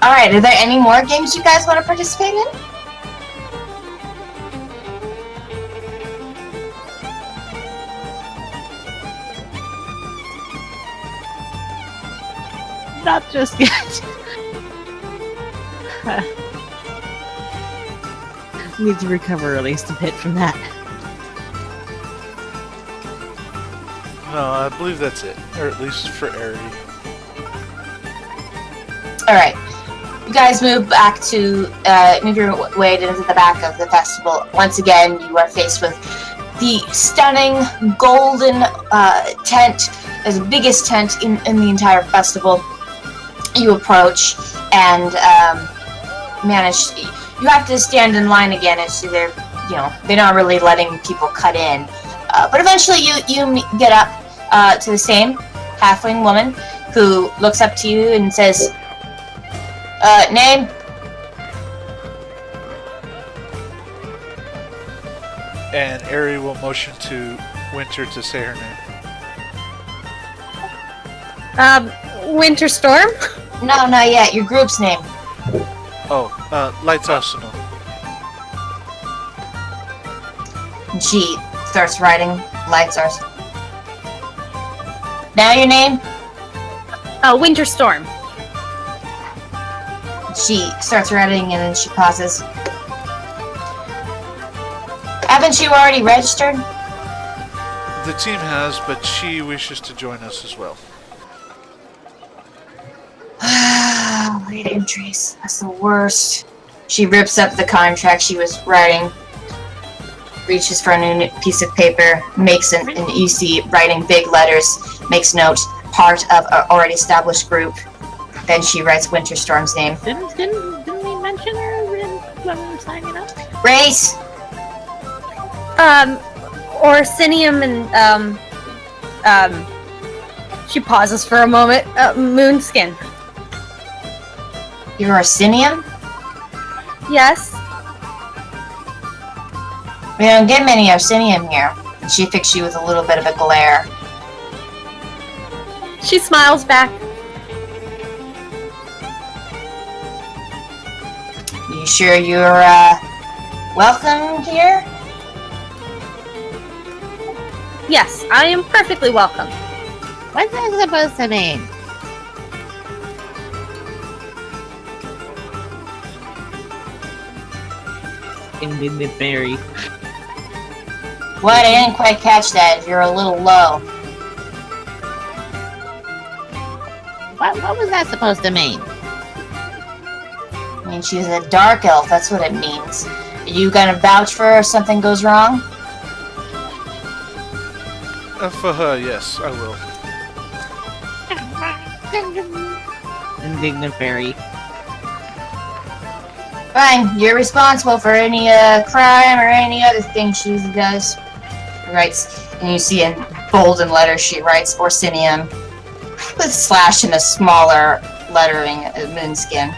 Alright, are there any more games you guys want to participate in? Not just yet. Need to recover at least a bit from that. No, I believe that's it. Or at least for Ari. Alright. You guys move back to, move your way into the back of the festival. Once again, you are faced with the stunning golden tent. It's the biggest tent in the entire festival. You approach and manage. You have to stand in line again. It's they're not really letting people cut in. But eventually, you get up to the same halfling woman who looks up to you and says, "Name." And Ari will motion to Winter to say her name. Winter Storm? No, not yet. Your group's name. Oh, Lights Arsenal. And she starts writing Lights Arsenal. Now your name? Winter Storm. She starts writing and then she pauses. Haven't you already registered? The team has, but she wishes to join us as well. Late entries. That's the worst. She rips up the contract she was writing, reaches for a new piece of paper, makes and you see writing big letters, makes note, part of an already established group. Then she writes Winterstorm's name. Didn't we mention her when we were signing up? Race! Orsinium and, she pauses for a moment. Moonskin. You're Orsinium? Yes? We don't get many Orsinium here. And she fixed you with a little bit of a glare. She smiles back. You sure you're, welcome here? Yes, I am perfectly welcome. What's that supposed to mean? Indignant Mary. What? I didn't quite catch that. You're a little low. What was that supposed to mean? I mean, she's a dark elf. That's what it means. Are you gonna vouch for her if something goes wrong? For her, yes, I will. Indignant Fairy. Fine, you're responsible for any crime or any other thing she does. Writes, and you see in bold and letters she writes Orsinium with slash in a smaller lettering Moonskin.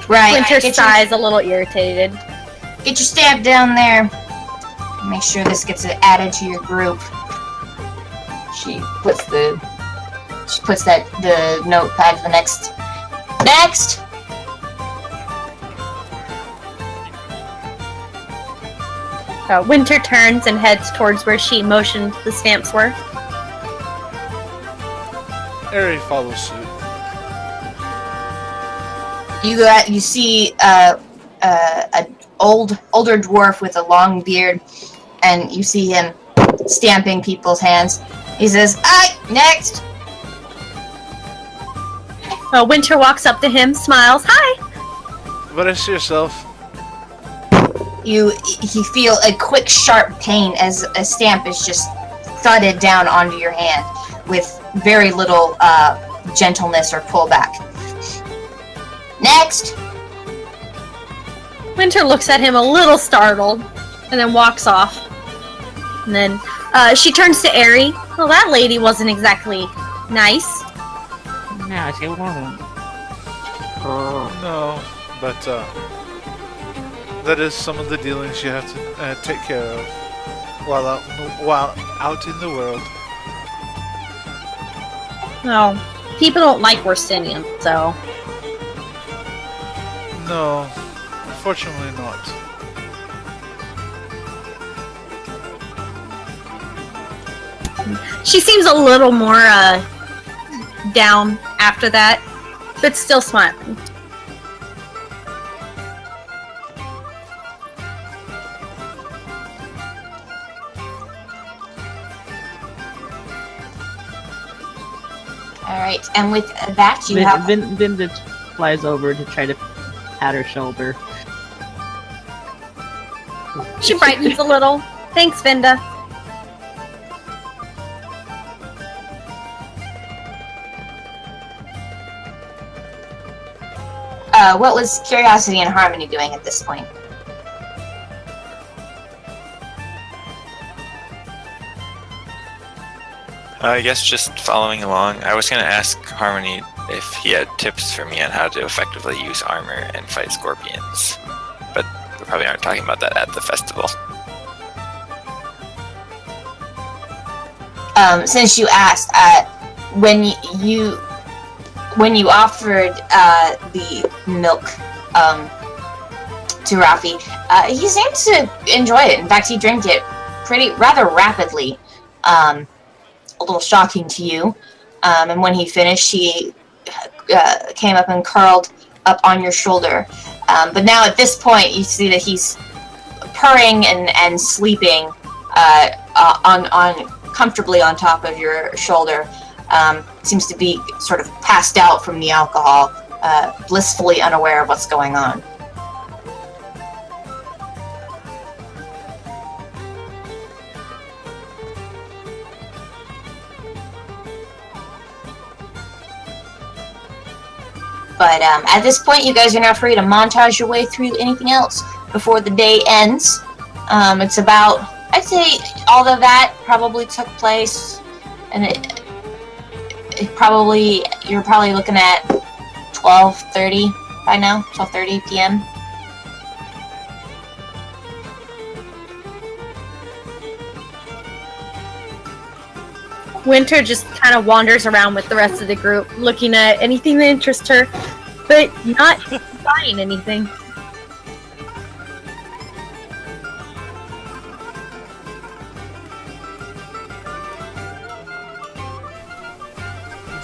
Right. Winter sighs a little irritated. Get your stamp down there. Make sure this gets added to your group. She puts the notepad to the next. Next. Winter turns and heads towards where she motioned the stamps were. Ari follows suit. You see an older dwarf with a long beard, and you see him stamping people's hands. He says, "Aye, next." Winter walks up to him, smiles, "Hi." Brace yourself. You feel a quick, sharp pain as a stamp is just thudded down onto your hand with very little gentleness or pullback. Next. Winter looks at him a little startled, and then walks off. And then she turns to Ari. Well, that lady wasn't exactly nice. No, she won't. No, but that is some of the dealings you have to take care of while out in the world. No, people don't like Orsinium, so No, unfortunately not. She seems a little more down after that, but still smiling. Alright, and with that you have... Vinda flies over to try to pat her shoulder. She brightens a little. Thanks, Vinda. What was Curiosity and Harmony doing at this point? I guess just following along. I was going to ask Harmony if he had tips for me on how to effectively use armor and fight scorpions. But we probably aren't talking about that at the festival. Since you asked, when you offered the milk to Rafi, he seemed to enjoy it. In fact, he drank it rather rapidly. A little shocking to you. And when he finished, he came up and curled up on your shoulder. But now at this point, you see that he's purring and sleeping on comfortably on top of your shoulder. Seems to be sort of passed out from the alcohol, blissfully unaware of what's going on. But at this point, you guys are now free to montage your way through anything else before the day ends. It's about, I'd say, all of that probably took place, and you're probably looking at 12:30 by now, 12:30 p.m. Winter just kind of wanders around with the rest of the group, looking at anything that interests her, but not buying anything.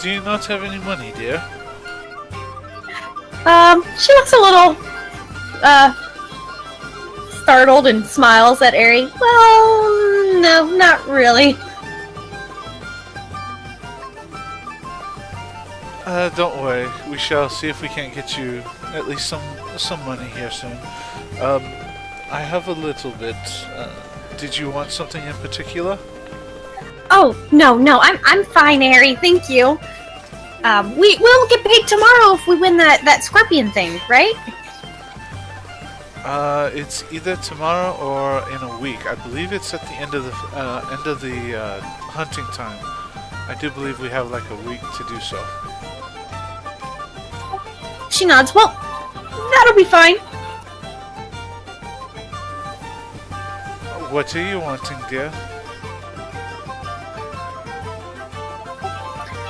Do you not have any money, dear? She looks a little, startled and smiles at Ari. Well, no, not really. Don't worry. We shall see if we can't get you at least some money here soon. I have a little bit. Did you want something in particular? Oh, no, I'm fine, Ari, thank you. We'll get paid tomorrow if we win that scorpion thing, right? It's either tomorrow or in a week. I believe it's at the end of the hunting time. I do believe we have like a week to do so. She nods. Well, that'll be fine. What are you wanting, dear?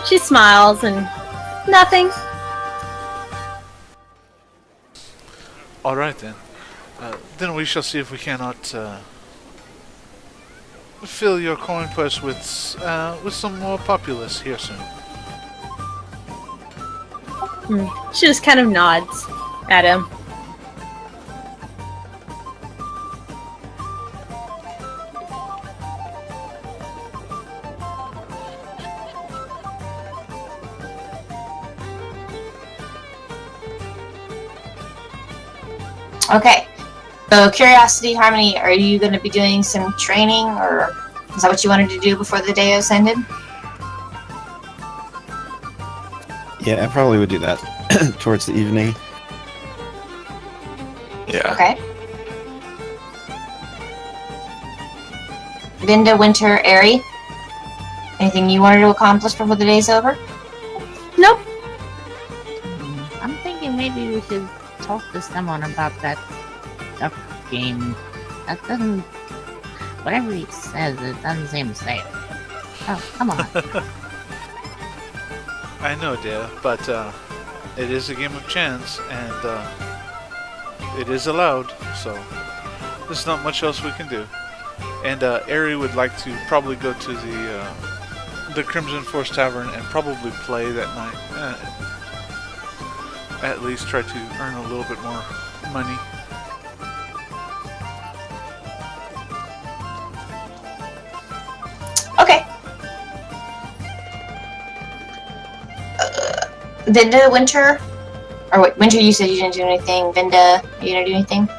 She smiles and nothing. All right then. Then we shall see if we cannot fill your coin purse with some more populace here soon. She just kind of nods at him. Okay. So, Curiosity, Harmony, are you going to be doing some training, or is that what you wanted to do before the day has ended? Yeah, I probably would do that towards the evening. Yeah. Okay. Vinda, Winter, Ari, anything you wanted to accomplish before the day's over? Nope. I'm thinking maybe we should talk to someone about that duck game. That doesn't... Whatever he says, it doesn't seem to say it. Oh, come on. I know, dear, but it is a game of chance, and it is allowed, so there's not much else we can do. And Ari would like to probably go to the Crimson Force Tavern and probably play that night. At least try to earn a little bit more money. Okay. Vinda, Winter? Or wait, Winter, you said you didn't do anything. Vinda, are you gonna do anything?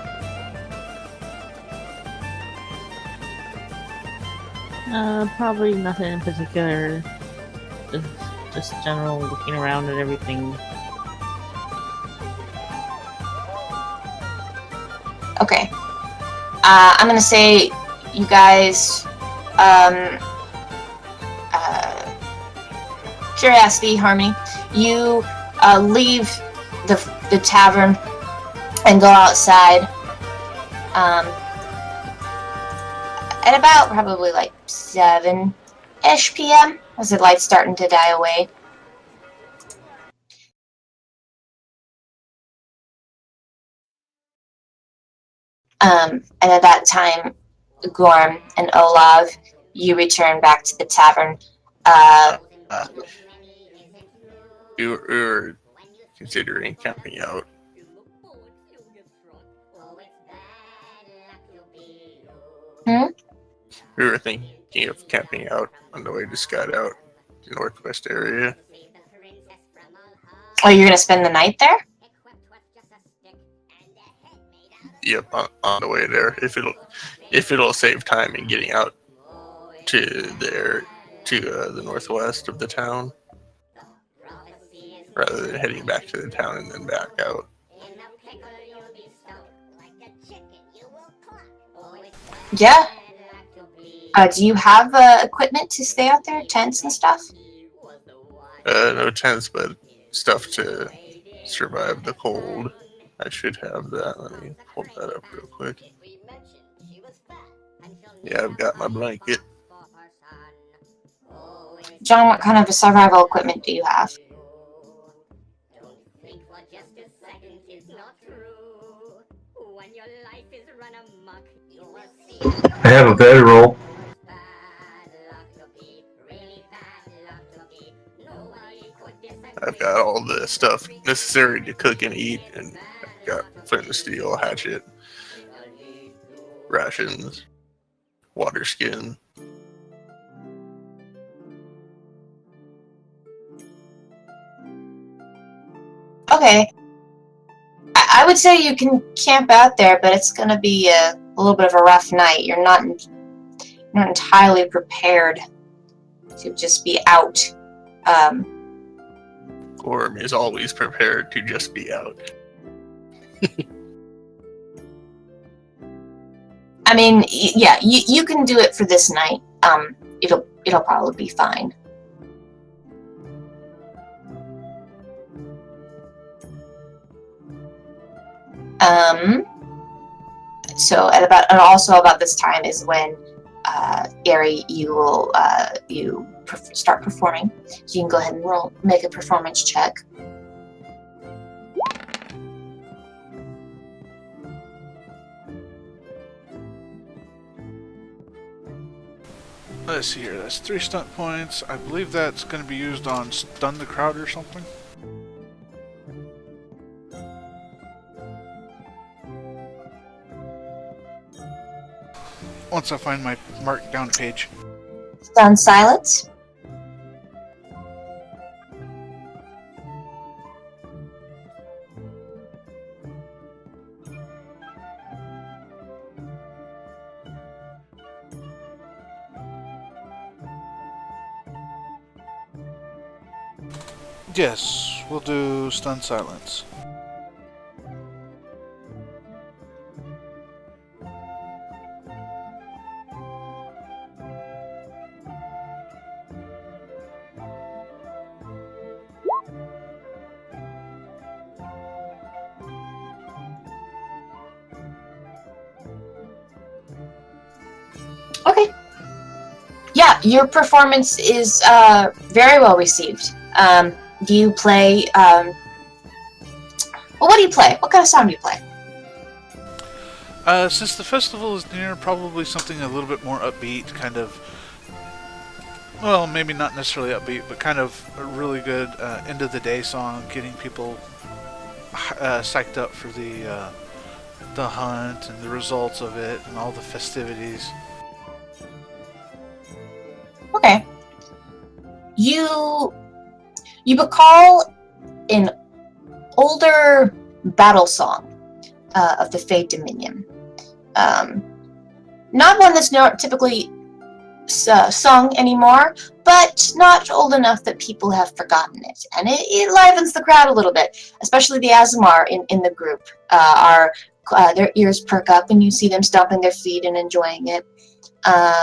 Probably nothing in particular. Just general looking around at everything. Okay. I'm gonna say you guys, Curiosity, Harmony, you leave the tavern and go outside. At about probably like 7-ish p.m. as the light's starting to die away. And at that time, Gorm and Olav, you return back to the tavern. We were considering camping out. We were thinking of camping out on the way to scout out the northwest area. Oh, you're gonna spend the night there? Yep, on the way there. If it'll save time in getting out to the northwest of the town, rather than heading back to the town and then back out. Yeah. Do you have equipment to stay out there? Tents and stuff? No tents, but stuff to survive the cold. I should have that. Let me pull that up real quick. Yeah, I've got my blanket. John, what kind of survival equipment do you have? I have a bedroll. I've got all the stuff necessary to cook and eat, and I've got flint and steel, hatchet, rations, water skin. Okay. I would say you can camp out there, but it's going to be a little bit of a rough night. You're not entirely prepared to just be out. Gorm is always prepared to just be out. I mean, yeah, you can do it for this night. It'll probably be fine. So also about this time is when Ari, you will start performing. So you can go ahead and make a performance check. Let's see here, that's 3 stunt points. I believe that's going to be used on stun the crowd or something. Once I find my markdown page. Stun silence. Yes, we'll do stun silence. Okay. Yeah, your performance is very well received. Do you play? Well, what do you play? What kind of song do you play? Since the festival is near, probably something a little bit more upbeat, kind of. Well, maybe not necessarily upbeat, but kind of a really good end of the day song, getting people psyched up for the hunt and the results of it and all the festivities. Okay. You recall an older battle song of the Fade Dominion. Not one that's not typically sung anymore, but not old enough that people have forgotten it. And it livens the crowd a little bit, especially the Azamar in the group. Their ears perk up and you see them stomping their feet and enjoying it.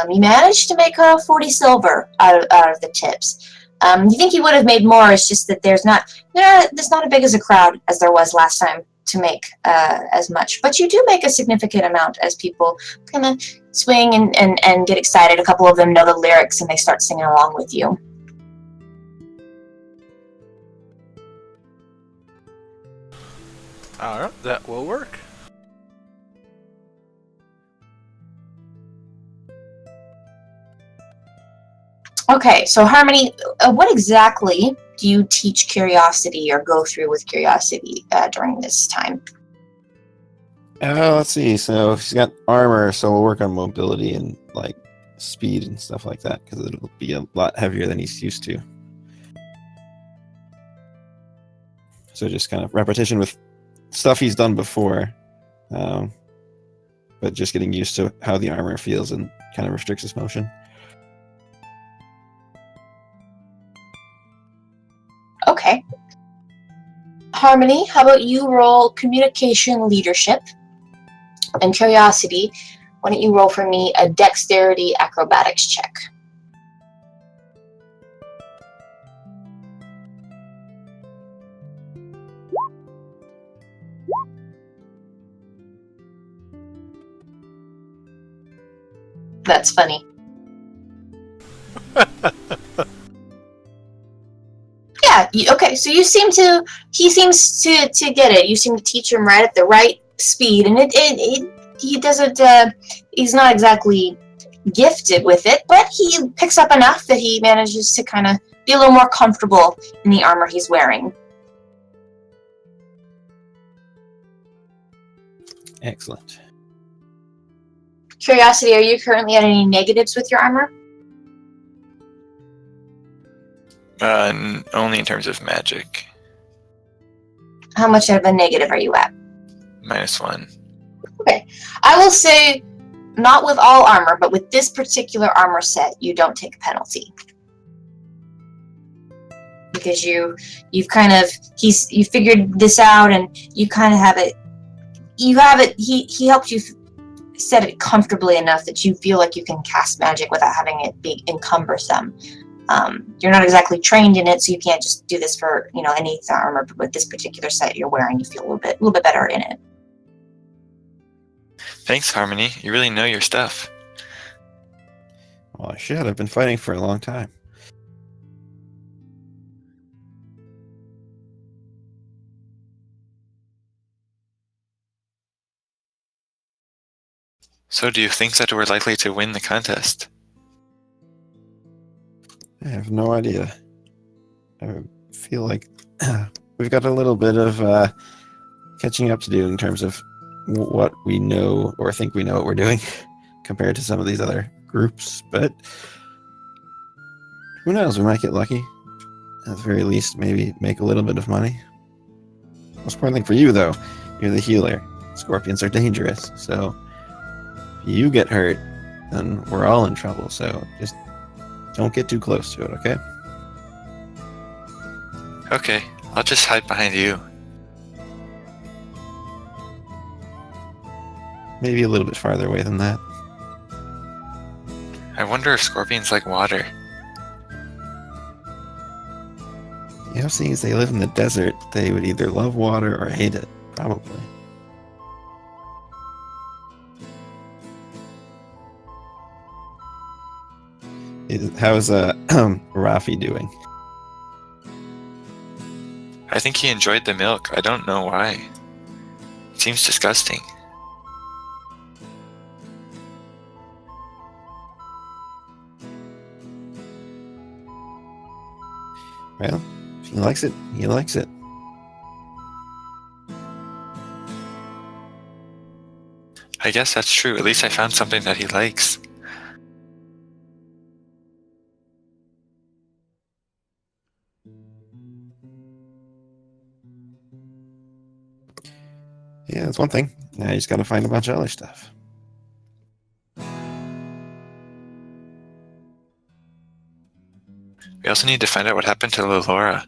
You managed to make 40 silver out of the tips. You think you would have made more, it's just that there's not as big as a crowd as there was last time to make as much. But you do make a significant amount as people kind of swing and get excited. A couple of them know the lyrics and they start singing along with you. Alright, that will work. Okay, so Harmony, what exactly do you teach Curiosity or go through with Curiosity during this time? Let's see. So she's got armor, so we'll work on mobility and like speed and stuff like that because it'll be a lot heavier than he's used to. So just kind of repetition with stuff he's done before, but just getting used to how the armor feels and kind of restricts his motion. Okay. Harmony, how about you roll Communication Leadership? And Curiosity, why don't you roll for me a Dexterity Acrobatics check? That's funny. Yeah, okay, so he seems to get it. You seem to teach him right at the right speed, and he doesn't, he's not exactly gifted with it, but he picks up enough that he manages to kind of be a little more comfortable in the armor he's wearing. Excellent. Curiosity, are you currently at any negatives with your armor? Only in terms of magic. How much of a negative are you at? -1. Okay. I will say, not with all armor, but with this particular armor set, you don't take a penalty. Because you figured this out and you kind of have it, he helped you set it comfortably enough that you feel like you can cast magic without having it be encumbersome. You're not exactly trained in it, so you can't just do this for any armor. But with this particular set you're wearing, you feel a little bit better in it. Thanks, Harmony. You really know your stuff. Well, I should. I've been fighting for a long time. So do you think that we're likely to win the contest? I have no idea. I feel like we've got a little bit of catching up to do in terms of what we know or think we know what we're doing compared to some of these other groups, but who knows, we might get lucky. At the very least, maybe make a little bit of money. Most important thing for you, though, you're the healer. Scorpions are dangerous, so if you get hurt, then we're all in trouble, so just don't get too close to it, okay? Okay, I'll just hide behind you. Maybe a little bit farther away than that. I wonder if scorpions like water. You know, seeing as they live in the desert, they would either love water or hate it, probably. How's Rafi doing? I think he enjoyed the milk. I don't know why. It seems disgusting. Well, if he likes it, he likes it. I guess that's true. At least I found something that he likes. Yeah, that's one thing. Now you just gotta find a bunch of other stuff. We also need to find out what happened to Laura.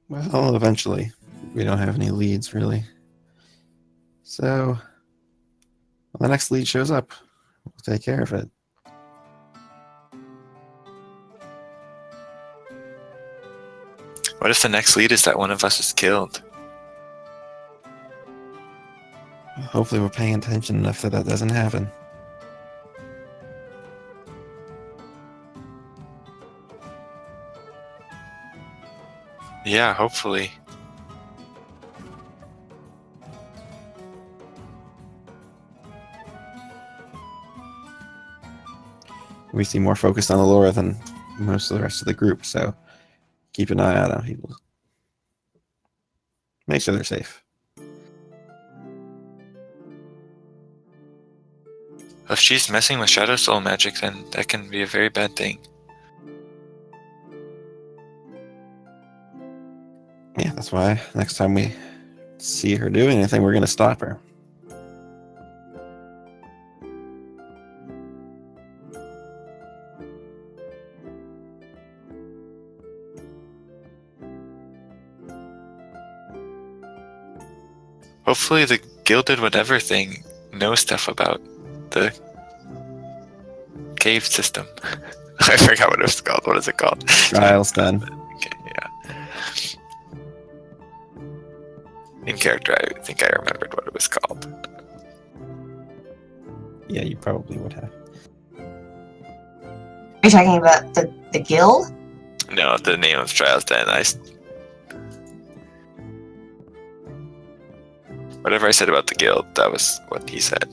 Well, eventually. We don't have any leads, really. So, when the next lead shows up, we'll take care of it. What if the next lead is that one of us is killed? Hopefully we're paying attention enough that that doesn't happen. Yeah, hopefully. We seem more focused on Allura than most of the rest of the group, so keep an eye out on people. Make sure they're safe. If she's messing with Shadow Soul magic, then that can be a very bad thing. Yeah, that's why next time we see her doing anything, we're going to stop her. Hopefully the Gilded Whatever thing knows stuff about the cave system. I forgot what it was called. What is it called? Trial's done. Okay, yeah. In character, I think I remembered what it was called. Yeah, you probably would have. Are you talking about the guild? No, the name of Trials Den. Whatever I said about the guild, that was what he said.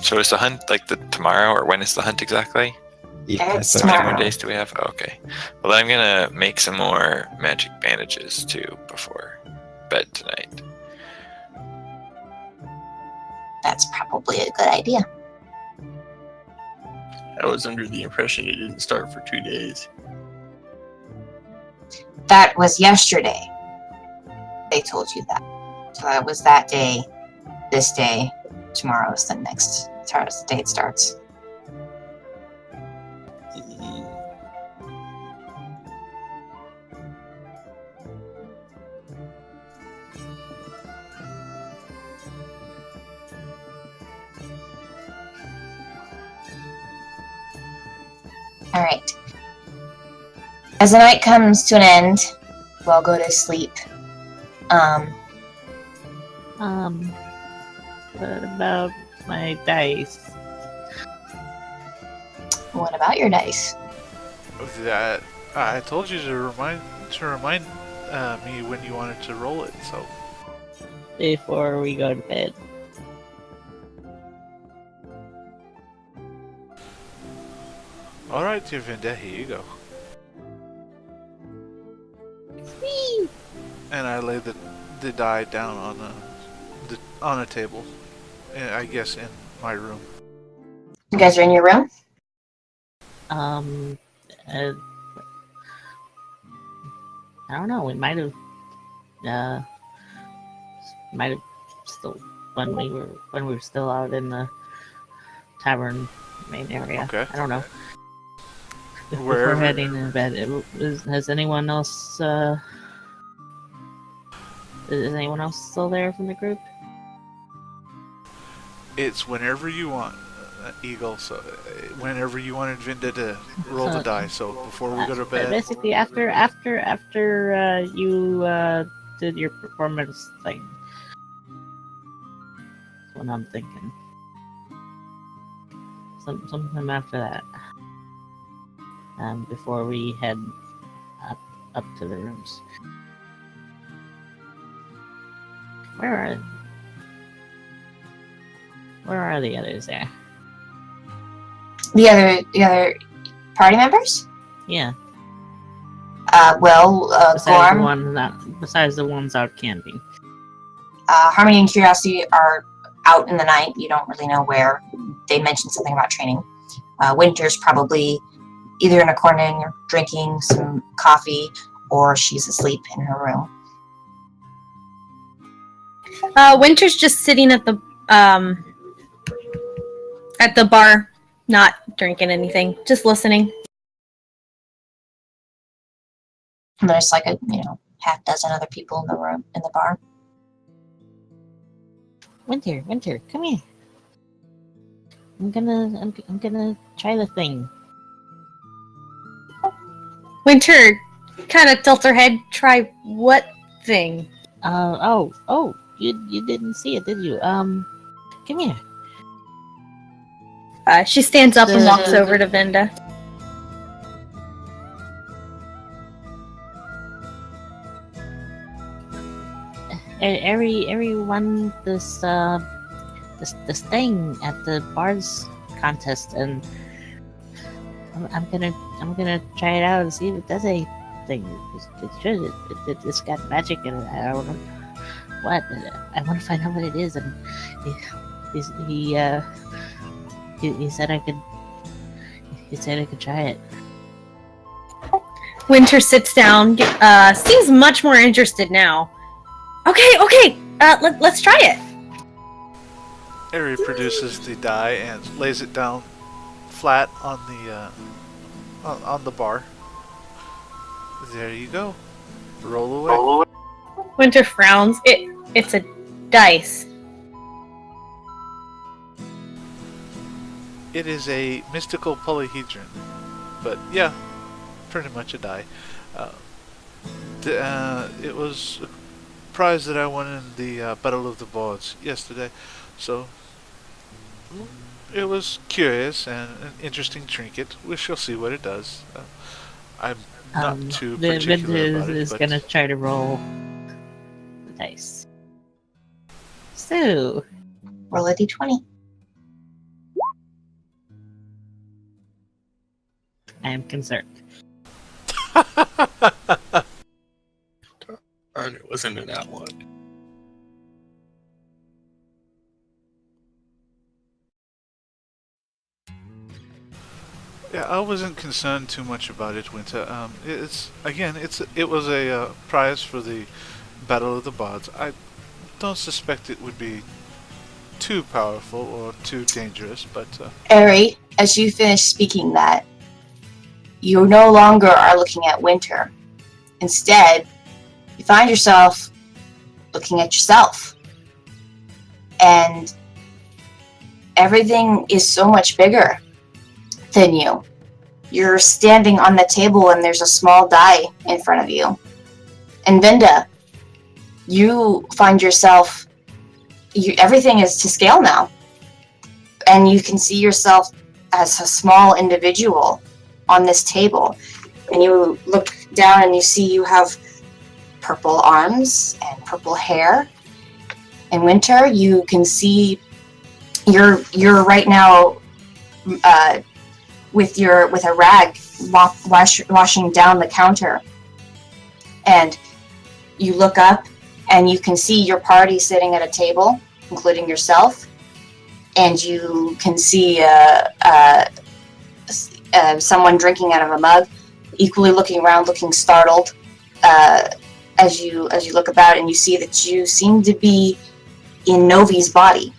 So is the hunt like the tomorrow, or when is the hunt exactly? Yeah, It's that's How many tomorrow. more days do we have? Oh, okay. Well, I'm gonna make some more magic bandages too before bed tonight. That's probably a good idea. I was under the impression it didn't start for 2 days. That was yesterday. They told you that. So that was that day, this day, tomorrow is the next. Tomorrow's the day it starts. All right. As the night comes to an end, we'll go to sleep. What about my dice? What about your dice? That I told you to remind me when you wanted to roll it. So Before we go to bed. all right, dear Vinda, here you go. Whee! And I lay the die down on a table. I guess in my room. You guys are in your room? Uh, I don't know. We might have still when we were still out in the tavern main area. Okay. I don't know. If Wherever- we're heading to bed, has anyone else? Is anyone else still there from the group? It's whenever you want, Eagle. So whenever you wanted Vinda to roll the die. So before we go to bed. Basically, after you did your performance thing. That's what I'm thinking. sometime after that. Before we head up to the rooms. Where are the others there? The other party members? Yeah. Besides the ones out camping. Harmony and Curiosity are out in the night. You don't really know where. They mentioned something about training. Winter's probably either in a corner or drinking some coffee, or she's asleep in her room. Winter's just sitting at the bar, not drinking anything, just listening. And there's like a half dozen other people in the room in the bar. Winter, come here. I'm gonna try the thing. Winter Kind of tilts her head. Try what thing? You didn't see it, did you? Come here. She stands up and walks over to Vinda. Everyone this thing at the bars contest, and I'm gonna try it out and see if it does anything. It should. It's got magic in it. I don't know what. I want to find out what it is, and he said I could. He said I could try it. Winter sits down. Seems much more interested now. Okay. Let's try it. Ari produces the die and lays it down flat on the bar. There you go. Roll away. Winter frowns. It's a dice. It is a mystical polyhedron, but yeah, pretty much a die. It was a prize that I won in the Battle of the Boards yesterday, so it was curious and an interesting trinket. We shall see what it does. I'm not too particular about it. Is gonna try to roll the dice. So, roll a d20. I am concerned. And it wasn't in that one. Yeah, I wasn't concerned too much about it, Winter. It was a prize for the Battle of the Bards. I don't suspect it would be too powerful or too dangerous, but Ari, as you finish speaking that, you no longer are looking at Winter. Instead, you find yourself looking at yourself. And everything is so much bigger than you. You're standing on the table and there's a small die in front of you. And Vinda, you find yourself, everything is to scale now. And you can see yourself as a small individual on this table. And you look down and you see you have purple arms and purple hair. In Winter, you can see you're right now with a rag washing down the counter, and you look up and you can see your party sitting at a table, including yourself, and you can see someone drinking out of a mug, equally looking around, looking startled. As you look about, and you see that you seem to be in Novi's body.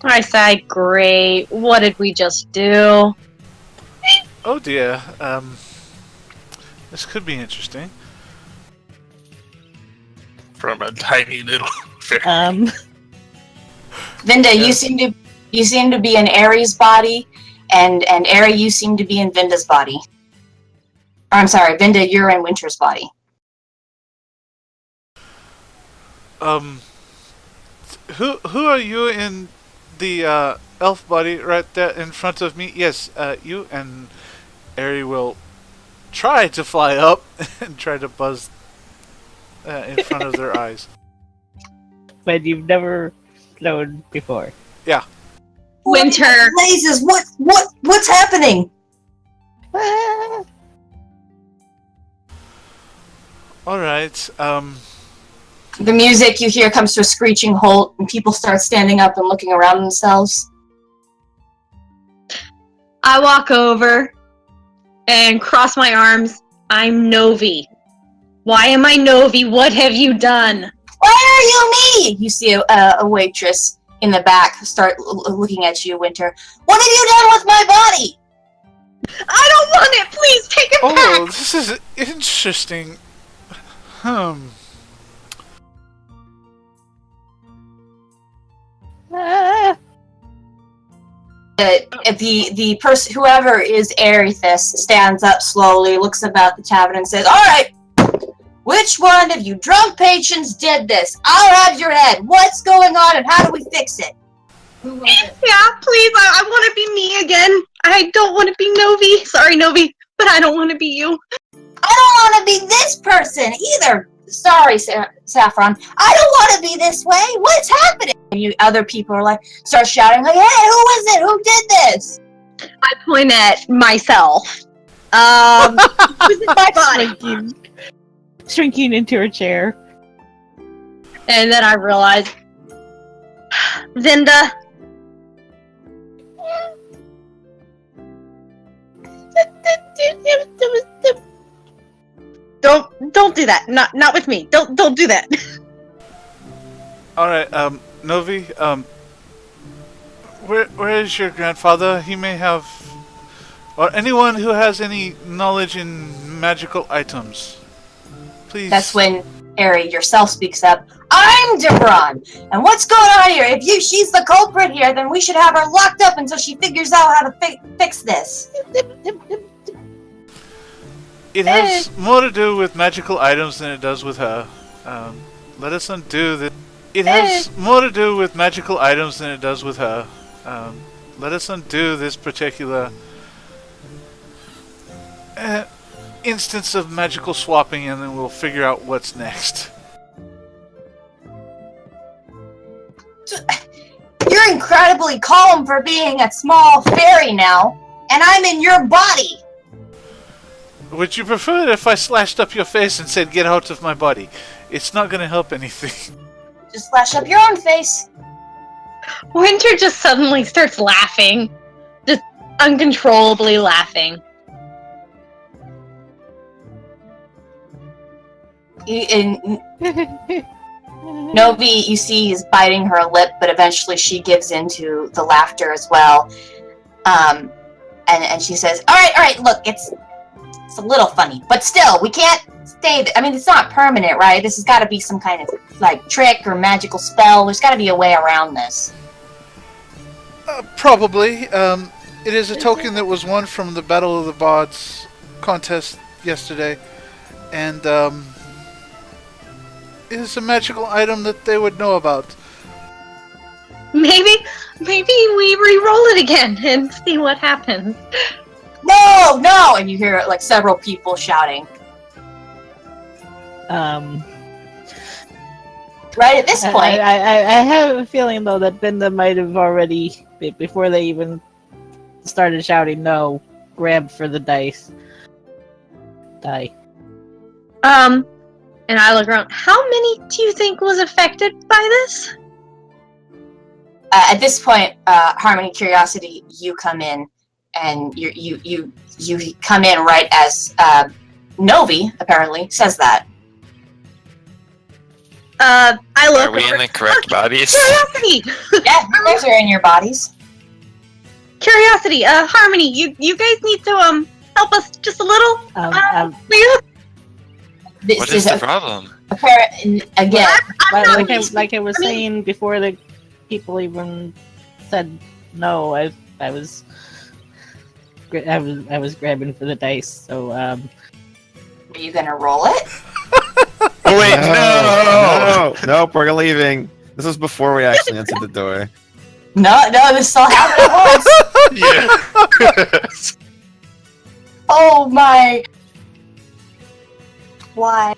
I sighed. Great. What did we just do? oh dear, this could be interesting. From a tiny little Vinda, Yes. you seem to be in Aries' body, and Ari, you seem to be in Vinda's body. Or, I'm sorry, Vinda, you're in Winter's body. Who are you in the elf body right there in front of me. Yes, you and Ari will try to fly up and try to buzz in front of their eyes. But you've never flown before. Yeah. Winter. Blazes, what's happening? All right. The music you hear comes to a screeching halt, and people start standing up and looking around themselves. I walk over and cross my arms. I'm Novi. Why am I Novi? What have you done? Why are you me? You see a waitress in the back start looking at you, Winter. What have you done with my body? I don't want it. Please take it Oh, back. this is interesting. The person, whoever is Aerithus, stands up slowly, looks about the tavern, and says, "All right, which one of you drunk patrons did this? I'll have your head. What's going on, and how do we fix it?" Yeah, please. I want to be me again. I don't want to be Novi. Sorry, Novi, but I don't want to be you. I don't want to be this person either. Sorry, Saffron. I don't want to be this way. What's happening? And you other people are like, start shouting like, "Hey, who is it? Who did this?" I point at myself. Who's in my body? Shrinking into a chair. And then I realize, Zinda. Don't do that. Not with me. Don't do that. All right, Novi. Where is your grandfather? He may have, or anyone who has any knowledge in magical items. Please. That's when Ari yourself speaks up. "I'm Debron, and what's going on here? If she's the culprit here, then we should have her locked up until she figures out how to fix this." It has more to do with magical items than it does with her. Let us undo this. It has more to do with magical items than it does with her. Let us undo this particular instance of magical swapping, and then we'll figure out what's next. You're incredibly calm for being a small fairy now, and I'm in your body. Would you prefer it if I slashed up your face and said, "Get out of my body"? It's not going to help anything. Just flash up your own face. Winter just suddenly starts laughing. Just uncontrollably laughing. Novi, you see, is biting her lip, but eventually she gives into the laughter as well. And she says, all right, look, it's a little funny, but still, we can't stay. I mean, it's not permanent, right? This has got to be some kind of like trick or magical spell. There's got to be a way around this. Probably. It is a token that was won from the Battle of the Bards contest yesterday, and it is a magical item that they would know about. Maybe we re-roll it again and see what happens. No! And you hear like several people shouting. Right at this point, I have a feeling though that Binda might have already, before they even started shouting no, grabbed for the die. And I look around. How many do you think was affected by this? at this point, Harmony, Curiosity, you come in, and you come in right as Novi apparently says that. I look. Are we in the correct bodies? Curiosity. Yeah, you guys are in your bodies. Curiosity. Harmony. You guys need to help us just a little. Please. What is the problem? Again, like I was saying before the people even said no, I was grabbing for the dice. So are you gonna roll it? Oh wait, No, nope, we're leaving. This was before we actually entered the door. No, this still happened at once. Yes. Oh my. Why?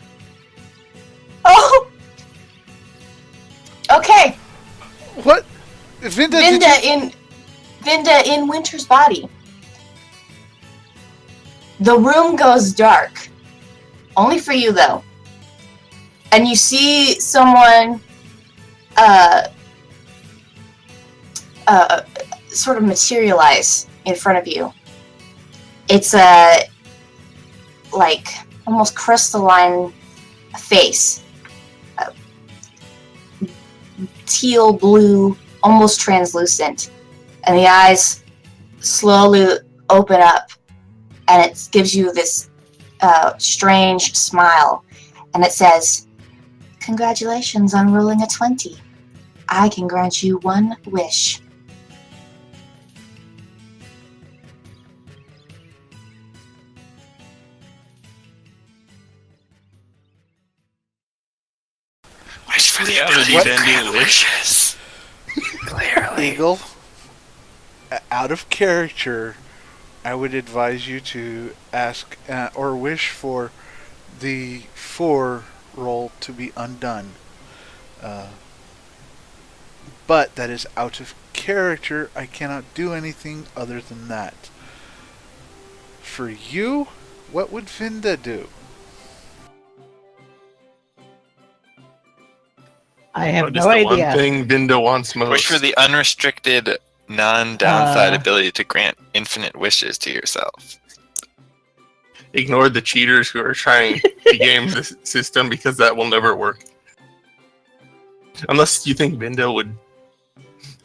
Oh. Okay. What? Vinda, did you... Vinda in Winter's body. The room goes dark. Only for you, though. And you see someone sort of materialize in front of you. It's a like almost crystalline face. Teal blue, almost translucent. And the eyes slowly open up, and it gives you this strange smile. And it says, "Congratulations on rolling a 20. I can grant you one wish." Wish for the ability ability to to grant grant wishes. Clearly. Eagle, out of character, I would advise you to ask or wish for the 4 roll to be undone. But that is out of character. I cannot do anything other than that. For you, what would Vinda do? I have What is no the idea. one thing Vinda wants most? Wish for the unrestricted, non-downside ability to grant infinite wishes to yourself. Ignore the cheaters who are trying to game the system, because that will never work. Unless you think Vinda would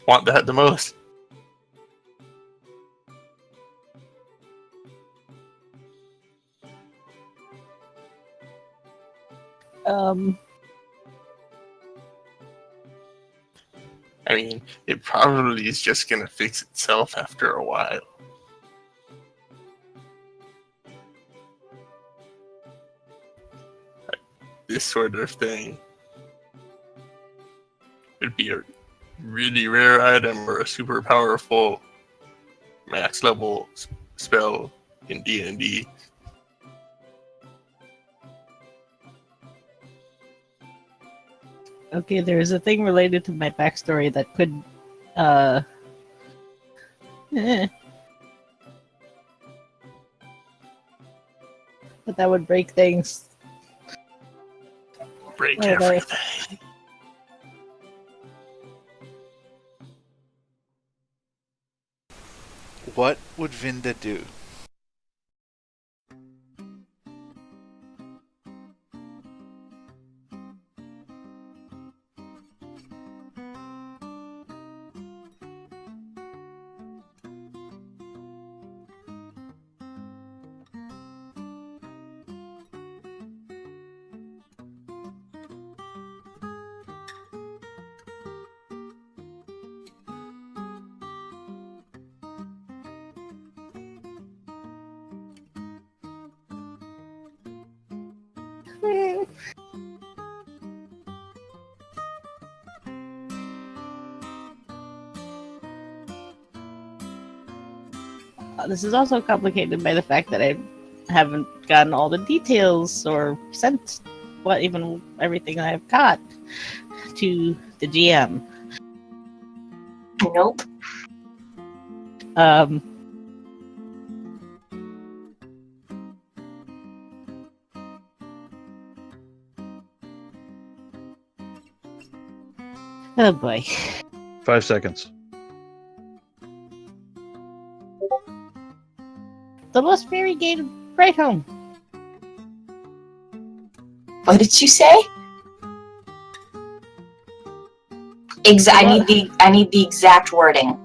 want that the most. I mean, it probably is just gonna fix itself after a while. This sort of thing would be a really rare item or a super powerful max level spell in D&D. Okay, there's a thing related to my backstory that could, but that would break things. Break Oh, no. everything. What would Vinda do? This is also complicated by the fact that I haven't gotten all the details or sent even everything I've got to the GM. Nope. Oh boy. 5 seconds. The most variegated right home. What did you say? I need the exact wording.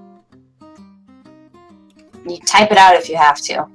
You type it out if you have to.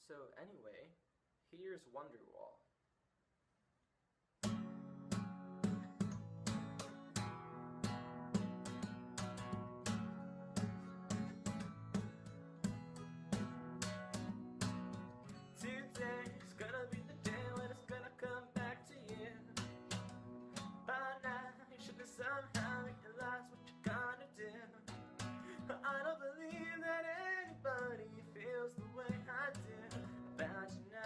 So anyway, here's Wonderwall. Today's gonna be the day when it's gonna come back to you. By now, you should have somehow realized what you're gonna do. I don't believe that anybody feels the way I do about you now.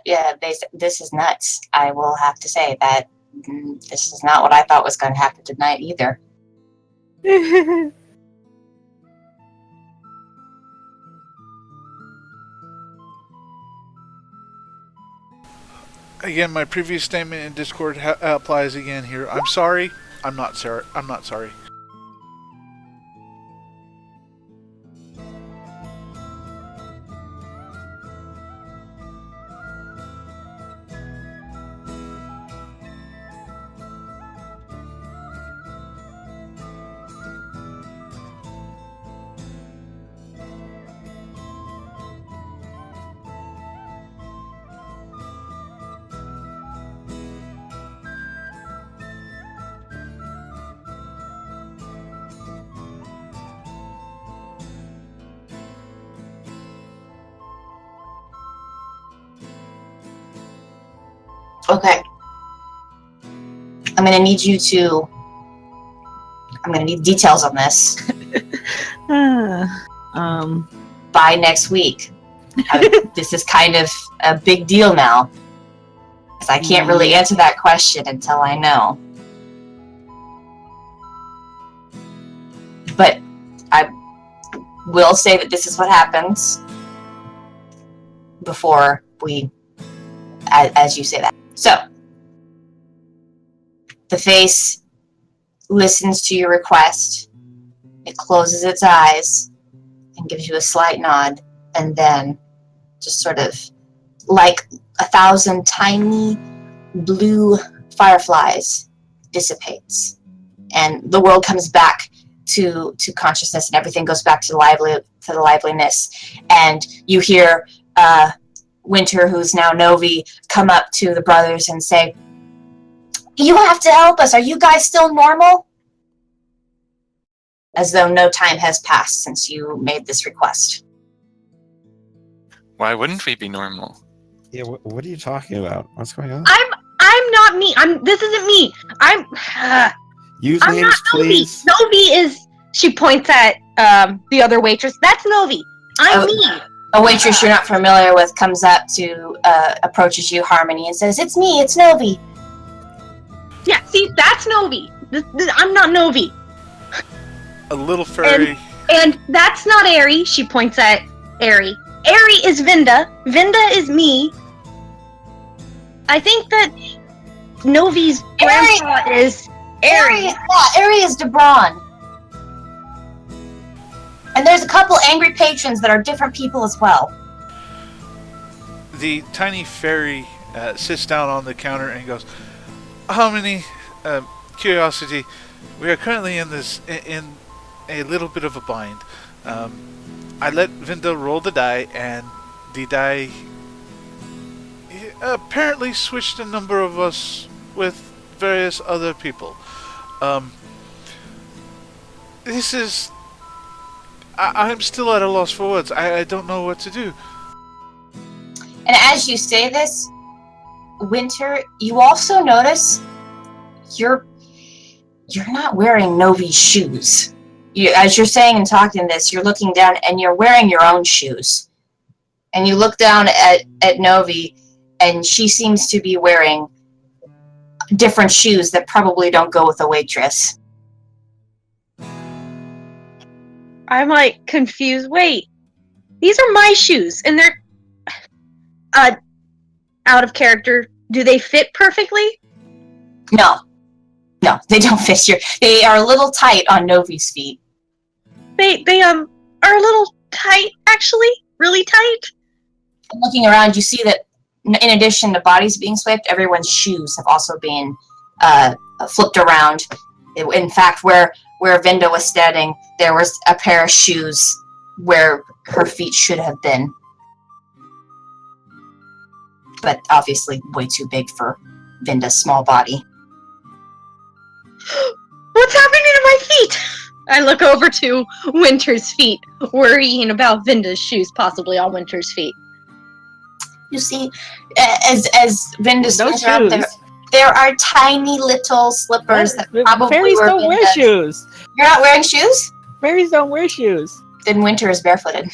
Yeah, this is nuts. I will have to say that this is not what I thought was going to happen tonight either. Again, my previous statement in Discord applies again here. I'm sorry. I'm not sorry. I'm not sorry. Okay. I'm gonna need details on this by next week. This is kind of a big deal now, because I can't really answer that question until I know. But I will say that this is what happens before we, as you say that. So, the face listens to your request. It closes its eyes and gives you a slight nod, and then just sort of like 1,000 tiny blue fireflies dissipates, and the world comes back to consciousness, and everything goes back to the liveliness. And you hear Winter, who's now Novi, come up to the brothers and say, "You have to help us. Are you guys still normal?" As though no time has passed since you made this request. Why wouldn't we be normal? Yeah, what are you talking about? What's going on? I'm not me. This isn't me. Use I'm names, not Novi. please. Novi is. She points at the other waitress. That's Novi. I'm me. A waitress you're not familiar with comes up to approaches you, Harmony, and says, "It's me. It's Novi." Yeah, see, that's Novi. I'm not Novi. A little fairy. And that's not Ari. She points at Ari. Ari is Vinda. Vinda is me. I think that Novi's grandpa is Ari. Yeah, Ari is Debron. And there's a couple angry patrons that are different people as well. The tiny fairy sits down on the counter and goes, "Harmony, curiosity, we are currently in a little bit of a bind. I let Vinda roll the die, and the die apparently switched a number of us with various other people. This is... I'm still at a loss for words. I don't know what to do. And as you say this, Winter, you also notice you're not wearing Novi's shoes. As you're saying and talking this, you're looking down and you're wearing your own shoes. And you look down at Novi, and she seems to be wearing different shoes that probably don't go with a waitress. I'm like confused. Wait, these are my shoes, and they're out of character. Do they fit perfectly? No, they don't fit your. They are a little tight on Novi's feet. They are a little tight, actually, really tight. Looking around, you see that in addition to bodies being swept, everyone's shoes have also been flipped around. In fact, where Vinda was standing, there was a pair of shoes where her feet should have been. But obviously way too big for Vinda's small body. What's happening to my feet? I look over to Winter's feet, worrying about Vinda's shoes possibly on Winter's feet. You see, as Vinda's No feet are up shoes. there are tiny little slippers that probably Fairies were don't wear Vinda's. shoes. You're not wearing shoes? Fairies don't wear shoes. Then Winter is barefooted.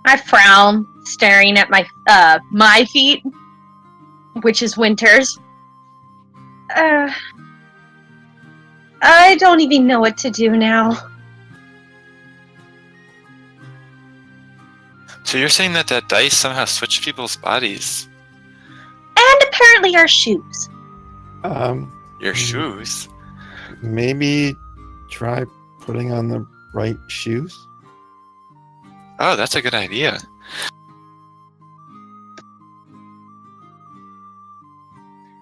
I frown, staring at my feet, which is Winter's. I don't even know what to do now. So you're saying that dice somehow switched people's bodies? And apparently our shoes. Your shoes? Maybe try putting on the right shoes. Oh, that's a good idea.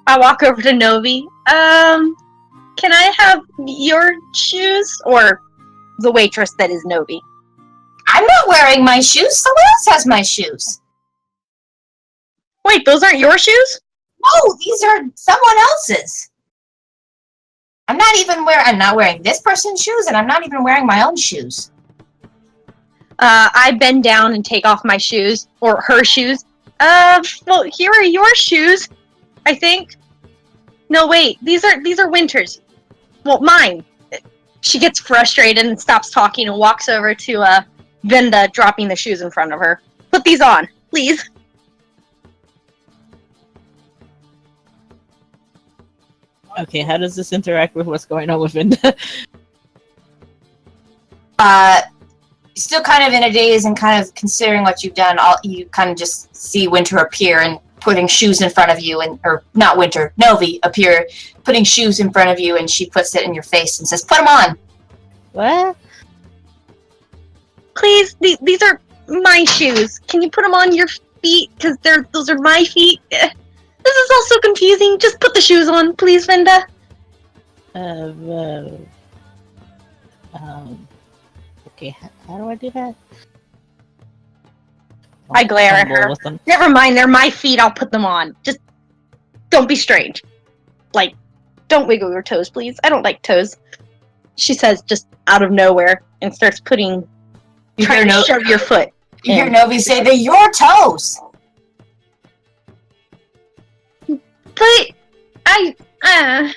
I walk over to Novi. Can I have your shoes? Or the waitress that is Novi? I'm not wearing my shoes. Someone else has my shoes. Wait, those aren't your shoes? No, these are someone else's. I'm not wearing this person's shoes, and I'm not even wearing my own shoes. I bend down and take off my shoes, or her shoes. Well, here are your shoes, I think. No, wait, these are Winter's. Well, mine. She gets frustrated and stops talking and walks over to Vinda, dropping the shoes in front of her. Put these on, please. Okay, how does this interact with what's going on with Vinda? Still kind of in a daze and kind of considering what you've done, you kind of just see Winter appear and putting shoes in front of you, or not Winter, Novi appear, putting shoes in front of you, and she puts it in your face and says, "Put them on." What? Please, these are my shoes. Can you put them on your feet? Because those are my feet. This is all so confusing. Just put the shoes on, please, Vinda. Okay, how do I do that? I glare at Fumble her. with them. Never mind, they're my feet. I'll put them on. Just don't be strange. Like, don't wiggle your toes, please. I don't like toes. She says just out of nowhere and starts trying to shove your foot. You hear Novi say, "They're your toes." But I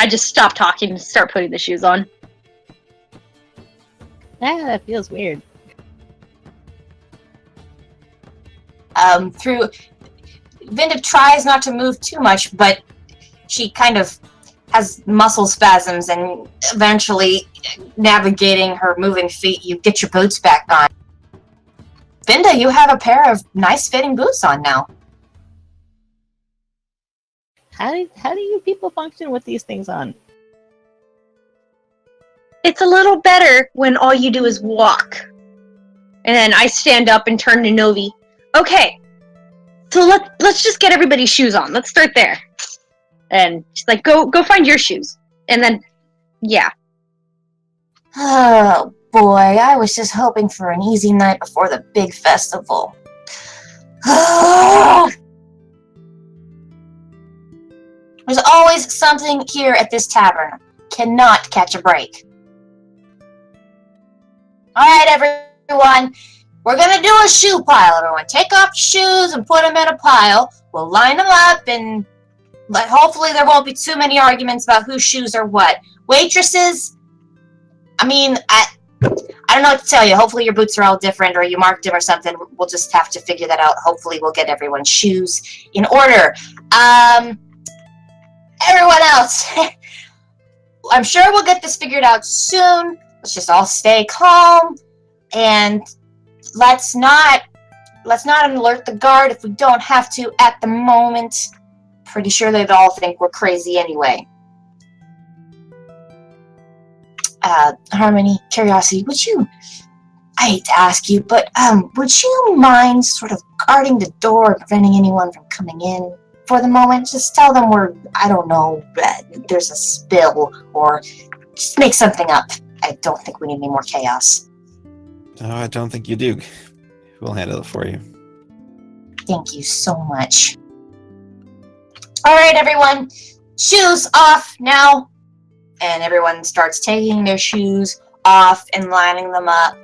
just stop talking and start putting the shoes on. That feels weird. Vinda tries not to move too much, but she kind of has muscle spasms, and eventually, navigating her moving feet, you get your boots back on. Vinda, you have a pair of nice fitting boots on now. How do you people function with these things on? It's a little better when all you do is walk. And then I stand up and turn to Novi. Okay, so let's just get everybody's shoes on. Let's start there. And she's like, go find your shoes. And then, yeah. Oh boy, I was just hoping for an easy night before the big festival. There's always something here at this tavern. Cannot catch a break. Alright, everyone. We're gonna do a shoe pile, everyone. Take off your shoes and put them in a pile. We'll line them up and hopefully there won't be too many arguments about whose shoes are what. Waitresses, I mean, I don't know what to tell you. Hopefully your boots are all different or you marked them or something. We'll just have to figure that out. Hopefully we'll get everyone's shoes in order. Everyone else, I'm sure we'll get this figured out soon. Let's just all stay calm and let's not alert the guard if we don't have to at the moment. Pretty sure they'd all think we're crazy anyway. Harmony, Curiosity, I hate to ask you, but would you mind sort of guarding the door and preventing anyone from coming in for the moment? Just tell them I don't know, there's a spill, or just make something up. I don't think we need any more chaos. No, I don't think you do. We'll handle it for you. Thank you so much. Alright, everyone. Shoes off now. And everyone starts taking their shoes off and lining them up.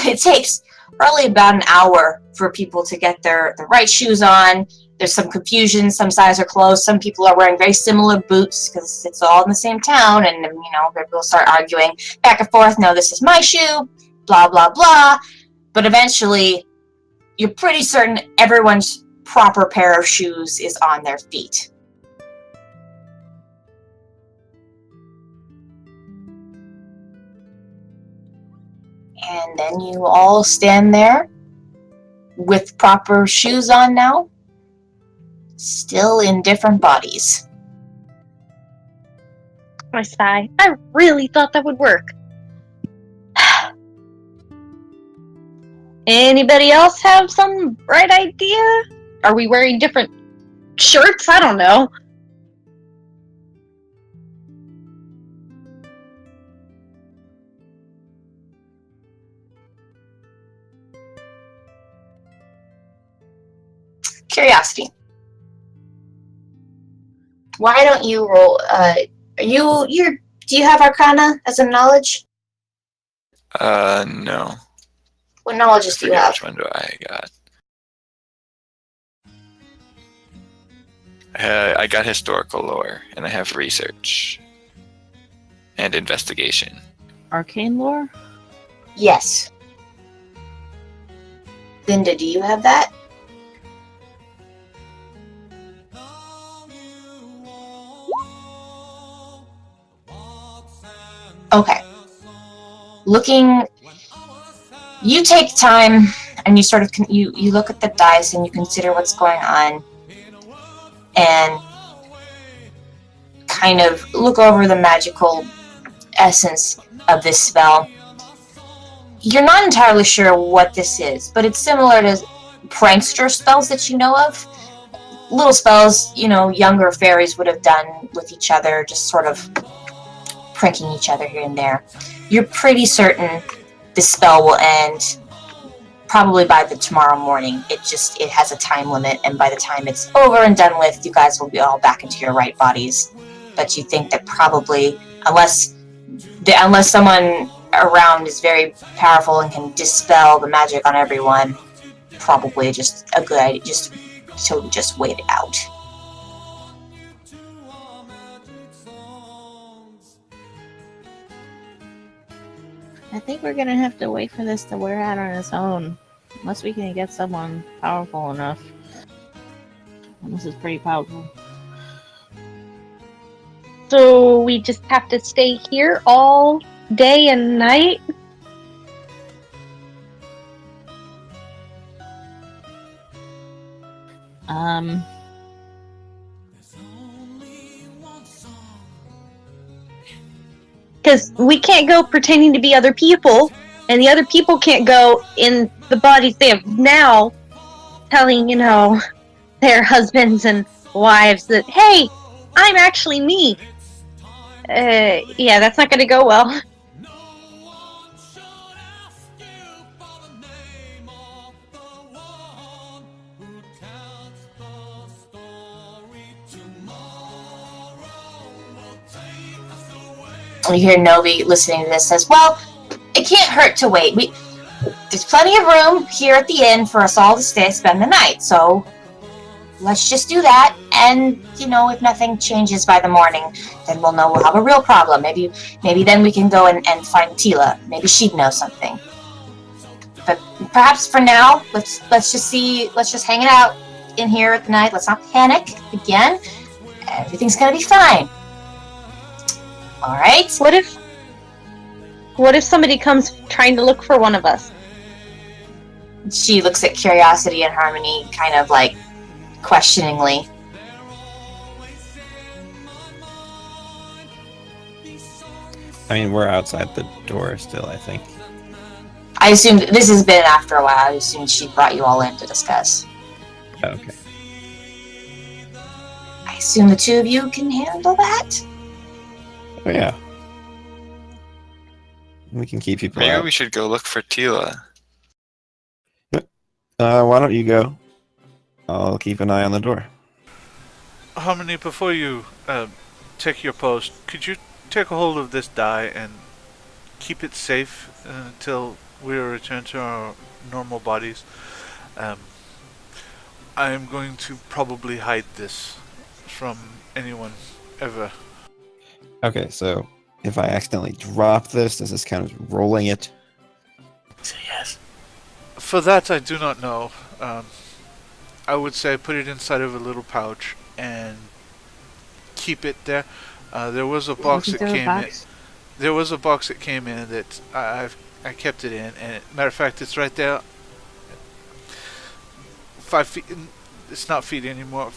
It takes probably about an hour for people to get their right shoes on. There's some confusion. Some sizes are closed. Some people are wearing very similar boots because it's all in the same town. And, people start arguing back and forth. No, this is my shoe. Blah, blah, blah. But eventually, you're pretty certain everyone's proper pair of shoes is on their feet. And then you all stand there with proper shoes on now, still in different bodies. I sigh. I really thought that would work. Anybody else have some bright idea? Are we wearing different shirts? I don't know. Curiosity. Why don't you roll? Do you have Arcana as a knowledge? No. What knowledges do you have? Which one do I got? I got historical lore, and I have research and investigation. Arcane lore? Yes. Linda, do you have that? Okay. You take time and you sort of you look at the dice and you consider what's going on and kind of look over the magical essence of this spell. You're not entirely sure what this is, but it's similar to prankster spells that you know of. Little spells, younger fairies would have done with each other, just sort of pranking each other here and there. You're pretty certain this spell will end probably by tomorrow morning. It has a time limit, and by the time it's over and done with, you guys will be all back into your right bodies. But you think that probably, unless someone around is very powerful and can dispel the magic on everyone, probably just a good idea just wait it out. I think we're gonna have to wait for this to wear out on its own. Unless we can get someone powerful enough. And this is pretty powerful. So we just have to stay here all day and night? Because we can't go pretending to be other people, and the other people can't go in the bodies they have now, telling, their husbands and wives that, hey, I'm actually me. Yeah, that's not gonna go well. You hear Novi listening to this says, well, it can't hurt to wait. There's plenty of room here at the inn for us all to spend the night. So let's just do that. And if nothing changes by the morning, then we'll know we'll have a real problem. Maybe then we can go and find Tila. Maybe she'd know something. But perhaps for now, let's just hang it out in here at the night. Let's not panic again. Everything's gonna be fine. All right. What if somebody comes trying to look for one of us? She looks at Curiosity and Harmony kind of like questioningly. I mean, we're outside the door still, I think. I assume this has been after a while. I assume she brought you all in to discuss. Okay. I assume the two of you can handle that? Oh, yeah. We can keep people Maybe out. we should go look for Tila. Why don't you go? I'll keep an eye on the door. Harmony, before you take your post, could you take a hold of this die and keep it safe until we return to our normal bodies? I am going to probably hide this from anyone ever. Okay, so if I accidentally drop this, does this count as rolling it? Say yes. For that, I do not know. I would say put it inside of a little pouch and keep it there. There was a box that came in. There was a box that came in that I kept it in, and matter of fact, it's right there. 5 feet. It's not feet anymore.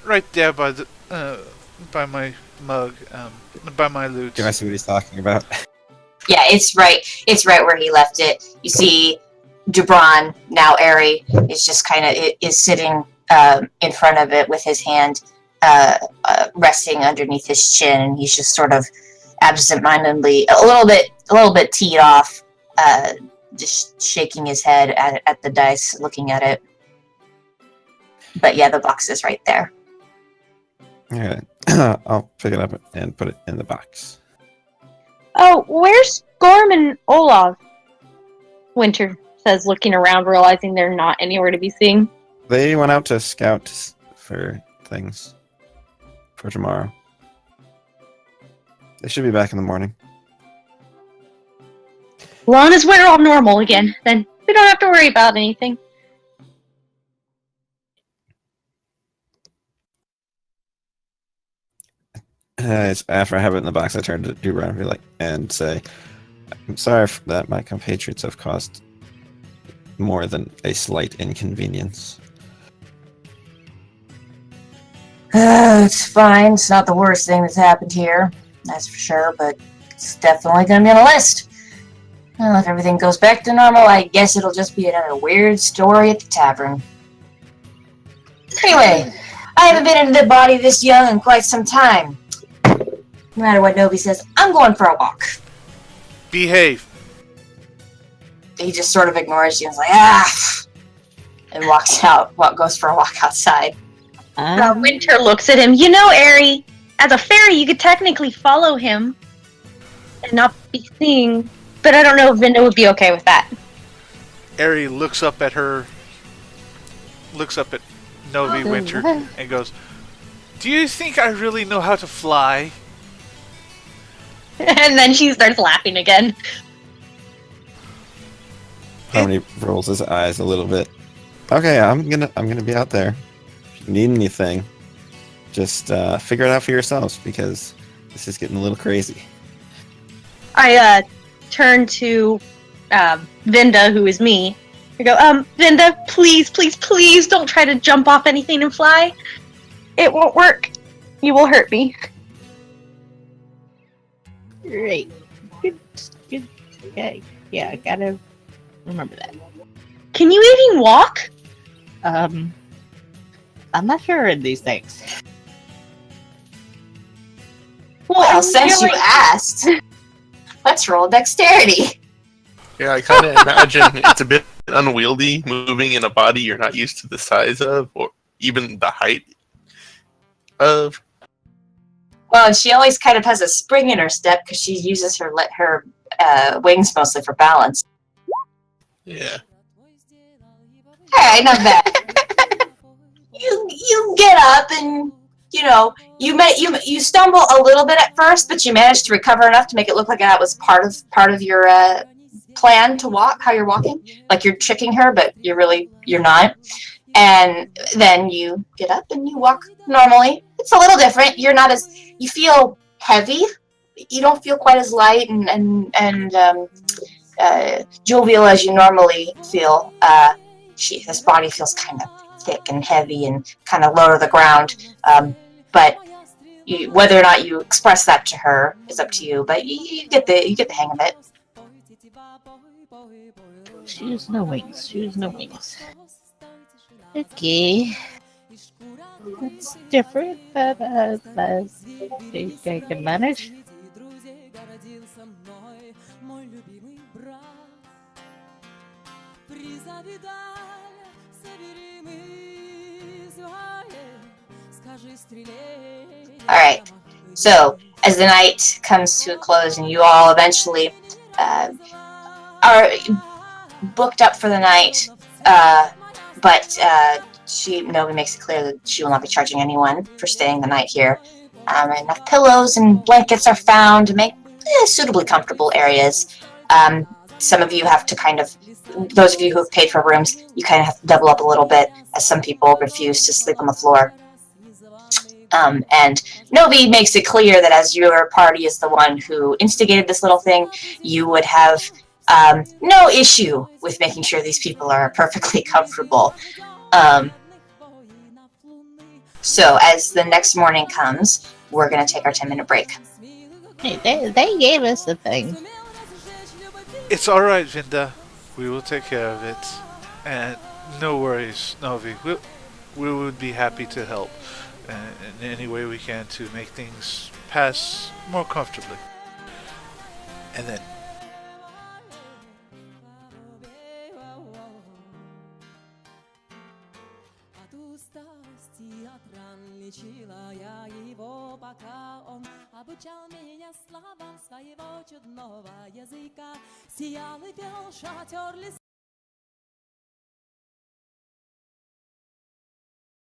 Right there by the by my mug, by my loot. Can I see what he's talking about? Yeah, it's right where he left it. You see Jabron, now Airy, is just kind of is sitting in front of it with his hand resting underneath his chin, and he's just sort of absentmindedly, a little bit teed off, just shaking his head at the dice, looking at it. But yeah, the box is right there. Alright. I'll pick it up and put it in the box. Oh, where's Gorm and Olav? Winter says, looking around, realizing they're not anywhere to be seen. They went out to scout for things for tomorrow. They should be back in the morning. As long as we're all normal again, then we don't have to worry about anything. After I have it in the box, I turn to Dubron and say, "I'm sorry that my compatriots have caused more than a slight inconvenience." It's fine. It's not the worst thing that's happened here, that's for sure, but it's definitely going to be on the list. Well, if everything goes back to normal, I guess it'll just be another weird story at the tavern. Anyway, I haven't been into the body this young in quite some time. No matter what Novi says, I'm going for a walk. Behave. He just sort of ignores you and is like, and walks out. Goes for a walk outside. Winter looks at him. You know, Airy, as a fairy, you could technically follow him and not be seen. But I don't know if Vinda would be okay with that. Airy looks up at Novi Winter and goes, "Do you think I really know how to fly?" And then she starts laughing again. Harmony rolls his eyes a little bit. Okay, I'm gonna be out there. If you need anything, just figure it out for yourselves, because this is getting a little crazy. I turn to Vinda, who is me. I go, Vinda, please, please, please don't try to jump off anything and fly. It won't work. You will hurt me. Great. Good. Okay. Yeah, I gotta remember that. Can you even walk? I'm not sure in these things. Well, since you asked, let's roll dexterity. Yeah, I kind of imagine it's a bit unwieldy moving in a body you're not used to the size of, or even the height of. Well, she always kind of has a spring in her step because she uses her wings mostly for balance. Yeah. Alright, not bad. You get up and you stumble a little bit at first, but you manage to recover enough to make it look like that was part of your plan to walk, how you're walking. Like you're tricking her, but you're not. And then you get up and you walk normally. It's a little different. You feel heavy. You don't feel quite as light and jovial as you normally feel. This body feels kind of thick and heavy and kind of low to the ground. But whether or not you express that to her is up to you. But you get the hang of it. Shoes, no wings. Shoes, no wings. Okay. It's different, but I think I can manage. Alright, so as the night comes to a close and you all eventually are booked up for the night, but Novi makes it clear that she will not be charging anyone for staying the night here. Enough pillows and blankets are found to make suitably comfortable areas. Some of you have to those of you who have paid for rooms, you kind of have to double up a little bit, as some people refuse to sleep on the floor. And Novi makes it clear that as your party is the one who instigated this little thing, you would have no issue with making sure these people are perfectly comfortable. So as the next morning comes, we're going to take our 10-minute break. Hey, they gave us the thing. It's alright, Vinda. We will take care of it. And no worries, Novi. We would be happy to help in any way we can to make things pass more comfortably. And then обучал меня словам своего чудного языка. Сиял и пел шатер лес.